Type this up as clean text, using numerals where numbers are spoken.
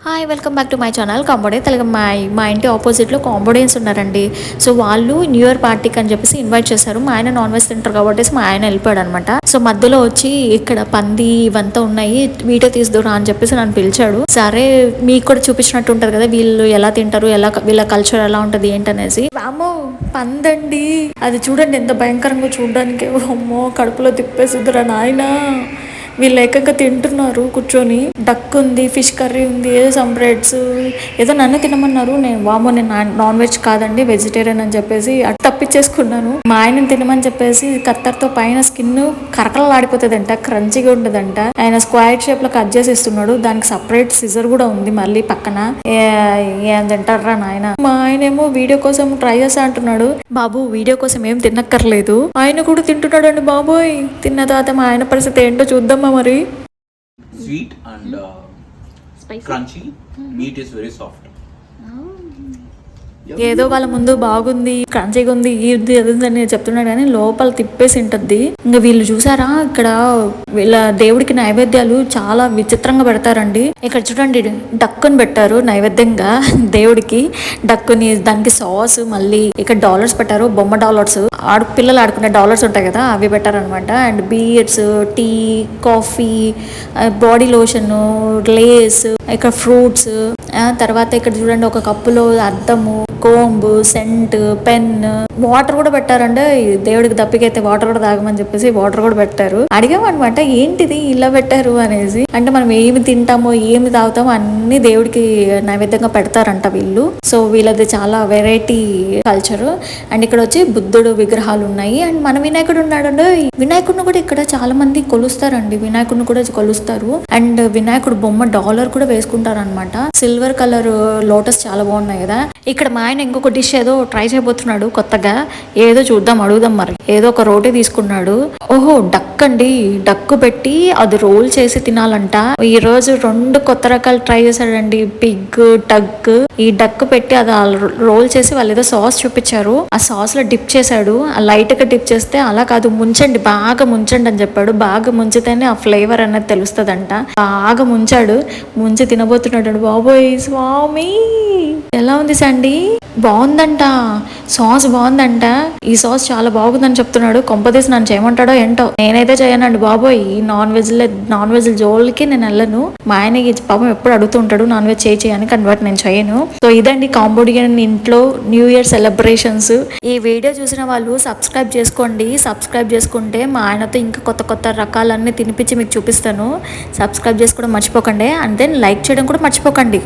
Hi welcome back to my channel కాంబోడే తెలుగు. మా ఇంటి ఆపోజిట్లో కాంబోడియన్స్ ఉన్నారండి. సో వాళ్ళు న్యూ ఇయర్ పార్టీకి అని చెప్పేసి ఇన్వైట్ చేశారు. మా ఆయన నాన్ వెజ్ తింటారు కాబట్టి మా ఆయన వెళ్ళిపోయాడు అనమాట. సో మధ్యలో వచ్చి ఇక్కడ పంది ఇవంతా ఉన్నాయి, వీడియో తీసుదురా అని చెప్పేసి నన్ను పిలిచాడు. సరే మీకు కూడా చూపించినట్టు ఉంటుంది కదా వీళ్ళు ఎలా తింటారు, వీళ్ళ కల్చర్ ఎలా ఉంటుంది ఏంటనేసి. వామో పందండి, అది చూడండి ఎంత భయంకరంగా చూడడానికి. అమ్మో కడుపులో తిప్పేసిద్దురా నాయనా. వీళ్ళు ఏకంగా తింటున్నారు కూర్చొని. డక్ ఉంది, ఫిష్ కర్రీ ఉంది, ఏదో సమ్ బ్రెడ్స్ ఏదో నన్ను తినమన్నారు. నేను నాన్ వెజ్ కాదండి వెజిటేరియన్ అని చెప్పేసి అటు తప్పించేసుకున్నాను. మా ఆయన తినమని చెప్పేసి కత్తర్తో పైన స్కిన్ కరకలలాడిపోతుందంట, క్రంచిగా ఉంటుందంట. ఆయన స్క్వైర్ షేప్ లో కట్ చేసి ఇస్తున్నాడు. దానికి సపరేట్ సిజర్ కూడా ఉంది మళ్ళీ పక్కన. ఏం తింటారా నాయన. మా ఆయన ఏమో వీడియో కోసం ట్రై చేస్తా అంటున్నాడు. బాబు వీడియో కోసం ఏం తినక్కర్లేదు, ఆయన కూడా తింటున్నాడు అండి బాబోయ్. తిన్న తర్వాత మా ఆయన పరిస్థితి ఏంటో చూద్దాం మరి. Sweet and crunchy. Meat is very soft. ఏదో వాళ్ళ ముందు బాగుంది, క్రంచీగా ఉంది, ఇది అని చెప్తున్నాడు కానీ లోపల తిప్పేసి ఉంటుంది. ఇంకా వీళ్ళు చూసారా, ఇక్కడ వీళ్ళ దేవుడికి నైవేద్యాలు చాలా విచిత్రంగా పెడతారండి. ఇక్కడ చూడండి డక్కుని పెట్టారు నైవేద్యంగా దేవుడికి. డక్కుని, దానికి సాస్, మళ్ళీ ఇక్కడ డాలర్స్ పెట్టారు, బొమ్మ డాలర్స్, పిల్లలు ఆడుకునే డాలర్స్ ఉంటాయి కదా అవి పెట్టారనమాట. And beers, tea, coffee, body lotion, Lay's, ఇక్కడ ఫ్రూట్స్. తర్వాత ఇక్కడ చూడండి ఒక కప్పులో అద్దము, కోంబు, సెంట్, పెన్, వాటర్ కూడా పెట్టారంటే దేవుడికి దప్పికైతే వాటర్ కూడా తాగమని చెప్పేసి వాటర్ కూడా పెట్టారు. అడిగామన్నమాట ఏంటిది ఇలా పెట్టారు అనేసి. అంటే మనం ఏమి తింటామో ఏమి తాగుతామో అన్ని దేవుడికి నైవేద్యంగా పెడతారంట వీళ్ళు. సో వీళ్ళది చాలా వెరైటీ కల్చర్. అండ్ ఇక్కడ వచ్చి బుద్ధుడు విగ్రహాలు ఉన్నాయి. అండ్ మన వినాయకుడు ఉన్నాడు. వినాయకుడిని కూడా ఇక్కడ చాలా మంది కొలుస్తారండి, వినాయకుడిని కూడా కొలుస్తారు. అండ్ వినాయకుడు బొమ్మ డాలర్ కూడా వేసుకుంటారు అనమాట. సిల్వర్ కలర్ లోటస్ చాలా బాగున్నాయి కదా. ఇక్కడ మా ఆయన ఇంకొక డిష్ ఏదో ట్రై చేయబోతున్నాడు కొత్తగా. ఏదో చూద్దాం, అడుగుదాం మరి. ఏదో ఒక రోటీ తీసుకున్నాడు. ఓహో డక్ అండి, డక్కు పెట్టి అది రోల్ చేసి తినాలంట. ఈ రోజు 2 కొత్త రకాలు ట్రై చేశాడండి, పిగ్, డక్. ఈ డక్ పెట్టి అది రోల్ చేసి వాళ్ళు ఏదో సాస్ చూపించారు. ఆ సాస్ లో డిప్ చేశాడు. ఆ లైట్ గా డిప్ చేస్తే అలా కాదు, ముంచండి, బాగా ముంచండి అని చెప్పాడు. బాగా ముంచితేనే ఆ ఫ్లేవర్ అనేది తెలుస్తుందంట. బాగా ముంచాడు, ముంచి తినబోతున్నాడు. బాబోయ్ స్వామి, ఎలా ఉంది సండి? బాగుందంట, సాస్ బాగుందంట. ఈ సాస్ చాలా బాగుందని చెప్తున్నాడు. కొంపదీసి నన్ను చేయమంటాడో ఏంటో. నేనైతే చేయనండి బాబోయ్. ఈ నాన్ వెజ్ జోలికి నేను వెళ్ళను. మా ఆయన పాపం ఎప్పుడు అడుగుతుంటాడు నాన్ వెజ్ చేయని, కానీ నేను చేయను. సో ఇదండి కాంబోడియన్ ఇంట్లో న్యూ ఇయర్ సెలబ్రేషన్స్. ఈ వీడియో చూసిన వాళ్ళు సబ్స్క్రైబ్ చేసుకోండి. సబ్స్క్రైబ్ చేసుకుంటే మా ఆయనతో ఇంకా కొత్త కొత్త రకాలన్నీ తినిపించి మీకు చూపిస్తాను. సబ్స్క్రైబ్ చేసుకోవడం మర్చిపోకండి. అండ్ దెన్ లైక్ చేయడం కూడా మర్చిపోకండి.